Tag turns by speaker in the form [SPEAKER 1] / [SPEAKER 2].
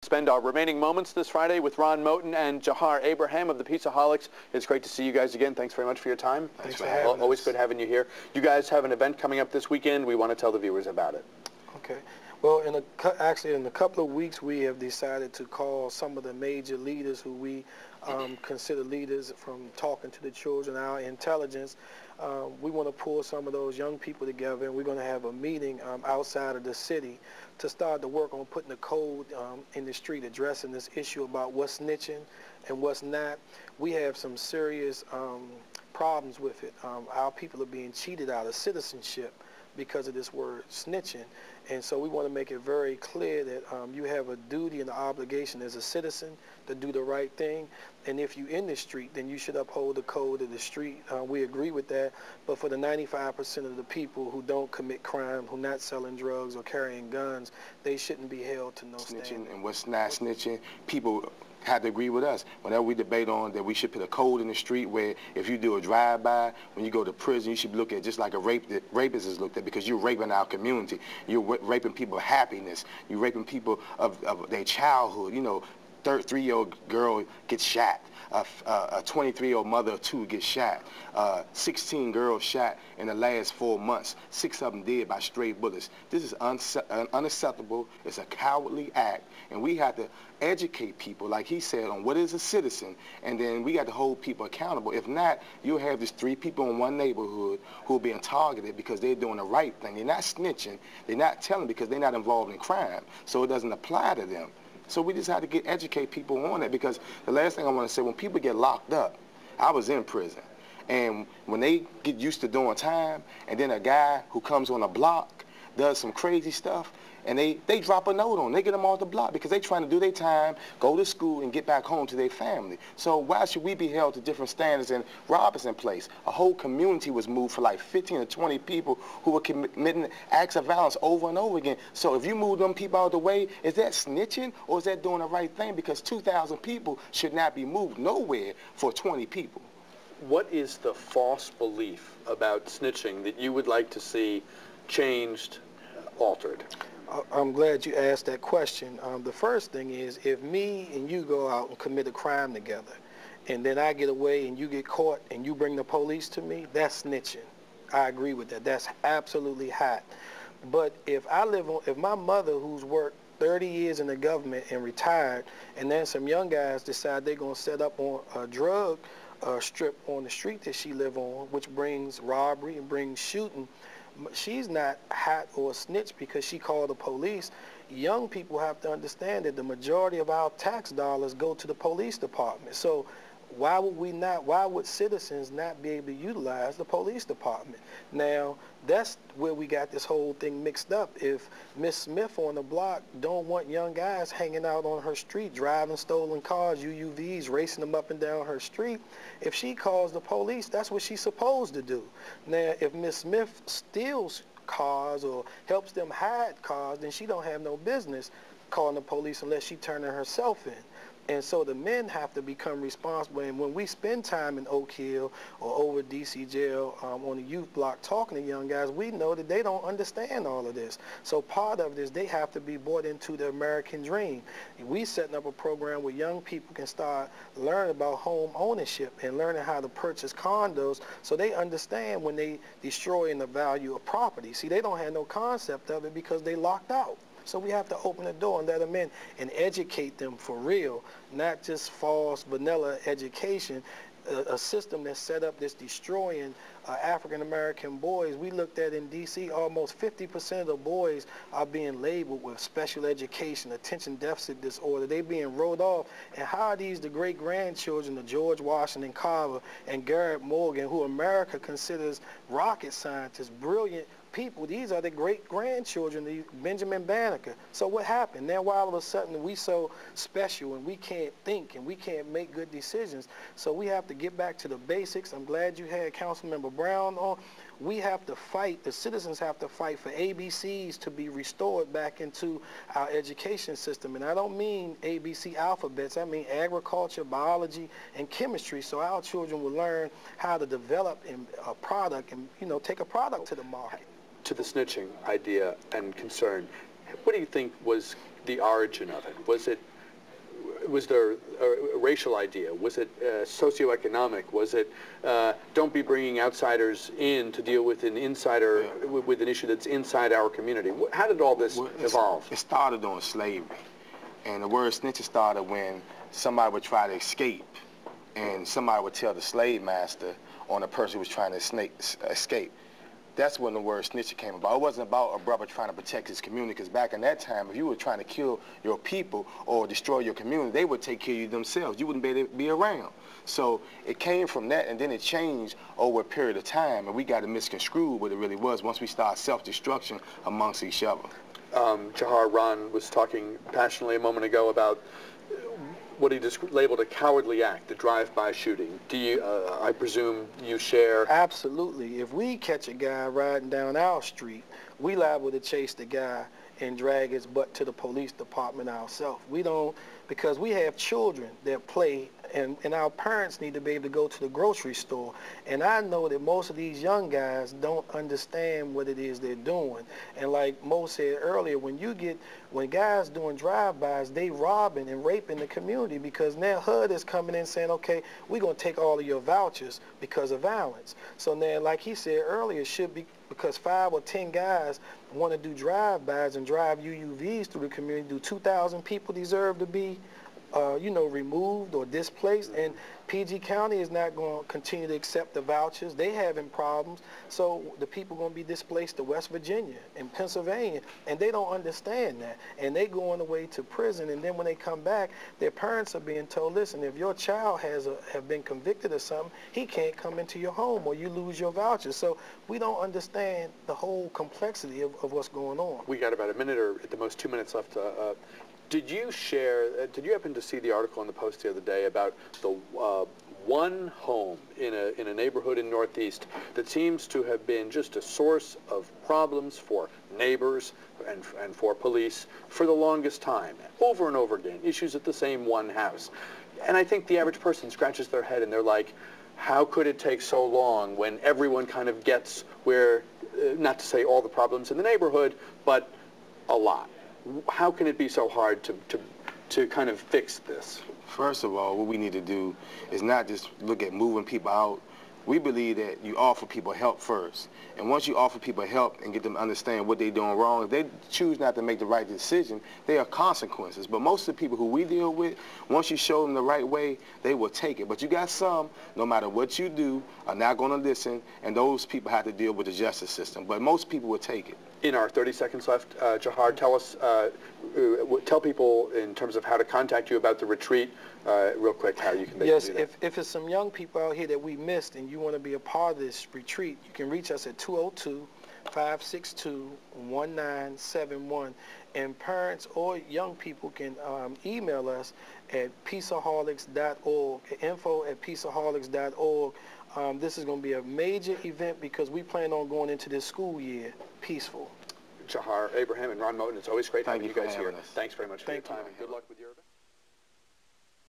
[SPEAKER 1] Spend our remaining moments this Friday with Ron Moten and Jahar Abraham of the Pizzaholics. It's great to see you guys again. Thanks very much for your time.
[SPEAKER 2] Thanks for having us.
[SPEAKER 1] Always good having you here. You guys have an event coming up this weekend. We want to tell the viewers about it.
[SPEAKER 2] Okay. Well, actually, in a couple of weeks, we have decided to call some of the major leaders who we consider leaders from talking to the children, our intelligence. We want to pull some of those young people together, and we're going to have a meeting outside of the city to start to work on putting the code in the street, addressing this issue about what's snitching and what's not. We have some serious problems with it. Our people are being cheated out of citizenship because of this word snitching. And so we want to make it very clear that you have a duty and an obligation as a citizen to do the right thing. And if you're in the street, then you should uphold the code of the street. We agree with that. But for the 95% of the people who don't commit crime, who not selling drugs or carrying guns, they shouldn't be held to no standard.
[SPEAKER 3] Snitching and what's not snitching, people had to agree with us. Whenever we debate on that we should put a code in the street where if you do a drive-by, when you go to prison, you should look at just like a rapist is looked at, because you're raping our community. You're raping people's happiness. You're raping people of their childhood. You know, 3-year-old girl gets shot. A 23-year-old mother of 2 gets shot. 16 girls shot in the last 4 months. 6 of them dead by stray bullets. This is unacceptable. It's a cowardly act, and we have to educate people, like he said, on what is a citizen, and then we got to hold people accountable. If not, you'll have just 3 people in one neighborhood who are being targeted because they're doing the right thing. They're not snitching. They're not telling because they're not involved in crime, so it doesn't apply to them. So we just have to educate people on it, because the last thing I want to say, when people get locked up, I was in prison, and when they get used to doing time, and then a guy who comes on a block does some crazy stuff, and they drop a note on them. They get them off the block because they're trying to do their time, go to school, and get back home to their family. So why should we be held to different standards? And Robinson Place, a whole community was moved for like 15 or 20 people who were committing acts of violence over and over again. So if you move them people out of the way, is that snitching or is that doing the right thing? Because 2,000 people should not be moved nowhere for 20 people.
[SPEAKER 1] What is the false belief about snitching that you would like to see changed, altered?
[SPEAKER 2] I'm glad you asked that question. The first thing is, if me and you go out and commit a crime together, and then I get away and you get caught and you bring the police to me, that's snitching. I agree with that. That's absolutely hot. But if my mother, who's worked 30 years in the government and retired, and then some young guys decide they're going to set up on a drug strip on the street that she live on, which brings robbery and brings shooting, she's not hot or a snitch because she called the police. Young people have to understand that the majority of our tax dollars go to the police department. So why would citizens not be able to utilize the police department? Now, that's where we got this whole thing mixed up. If Miss Smith on the block don't want young guys hanging out on her street, driving stolen cars, UUVs, racing them up and down her street, if she calls the police, that's what she's supposed to do. Now, if Miss Smith steals cars or helps them hide cars, then she don't have no business calling the police unless she turning herself in. And so the men have to become responsible. And when we spend time in Oak Hill or over DC jail on the youth block talking to young guys, we know that they don't understand all of this. So part of this, they have to be brought into the American dream. We setting up a program where young people can start learning about home ownership and learning how to purchase condos, so they understand when they destroying the value of property. See, they don't have no concept of it because they locked out. So we have to open the door and let them in and educate them for real, not just false vanilla education, a system that's set up that's destroying African-American boys. We looked at in D.C., almost 50% of the boys are being labeled with special education, attention deficit disorder. They're being wrote off. And how are these the great-grandchildren of George Washington Carver and Garrett Morgan, who America considers rocket scientists, brilliant people? These are the great-grandchildren of Benjamin Banneker. So what happened? Now all of a sudden we so special and we can't think and we can't make good decisions. So we have to get back to the basics. I'm glad you had Councilmember Brown on. We have to fight, the citizens have to fight for ABCs to be restored back into our education system. And I don't mean ABC alphabets, I mean agriculture, biology, and chemistry, so our children will learn how to develop a product and, you know, take a product to the market.
[SPEAKER 1] To the snitching idea and concern, what do you think was the origin of it? Was there a racial idea? Was it socioeconomic? Was it don't be bringing outsiders in to deal with an insider, with an issue that's inside our community? How did all this evolve?
[SPEAKER 3] It started on slavery, and the word snitching started when somebody would try to escape, and somebody would tell the slave master on a person who was trying to escape. That's when the word snitching came about. It wasn't about a brother trying to protect his community, because back in that time, if you were trying to kill your people or destroy your community, they would take care of you themselves. You wouldn't be able to be around. So it came from that, and then it changed over a period of time, and we got it misconstrued what it really was once we started self-destruction amongst each other.
[SPEAKER 1] Jahar, Ron was talking passionately a moment ago about what he labeled a cowardly act, the drive-by shooting. Do you, I presume you share?
[SPEAKER 2] Absolutely. If we catch a guy riding down our street, we liable to chase the guy and drag his butt to the police department ourselves. We don't, because we have children that play, and our parents need to be able to go to the grocery store. And I know that most of these young guys don't understand what it is they're doing. And like Mo said earlier, when guys doing drive-bys, they robbing and raping the community, because now HUD is coming in saying, okay, we're going to take all of your vouchers because of violence. So now, like he said earlier, it should be because 5 or 10 guys want to do drive-bys and drive UUVs through the community. Do 2,000 people deserve to be removed or displaced? And PG County is not going to continue to accept the vouchers. They having problems. So the people going to be displaced to West Virginia and Pennsylvania, and they don't understand that. And they going away to prison, and then when they come back, their parents are being told, listen, if your child have been convicted of something, he can't come into your home or you lose your vouchers. So we don't understand the whole complexity of what's going on.
[SPEAKER 1] We got about a minute or at the most 2 minutes left. Did you happen to see the article in the Post the other day about the one home in a neighborhood in Northeast that seems to have been just a source of problems for neighbors and for police for the longest time, over and over again, issues at the same one house? And I think the average person scratches their head and they're like, how could it take so long when everyone kind of gets where, not to say all the problems in the neighborhood, but a lot? How can it be so hard to kind of fix this?
[SPEAKER 3] First of all, what we need to do is not just look at moving people out. We believe that you offer people help first. And once you offer people help and get them to understand what they're doing wrong, if they choose not to make the right decision, there are consequences. But most of the people who we deal with, once you show them the right way, they will take it. But you got some, no matter what you do, are not going to listen, and those people have to deal with the justice system. But most people will take it.
[SPEAKER 1] In our 30 seconds left, Jahar, tell people in terms of how to contact you about the retreat, real quick, how you can
[SPEAKER 2] Yes,
[SPEAKER 1] do that.
[SPEAKER 2] if it's some young people out here that we missed and you want to be a part of this retreat, you can reach us at 202-562-1971. And parents or young people can email us at peaceaholics.org, info@peaceaholics.org. This is going to be a major event because we plan on going into this school year peaceful.
[SPEAKER 1] Jahar Abraham and Ron Moten, it's always great having you guys here.
[SPEAKER 3] Us.
[SPEAKER 1] Thanks very much for your time, and good luck with your event.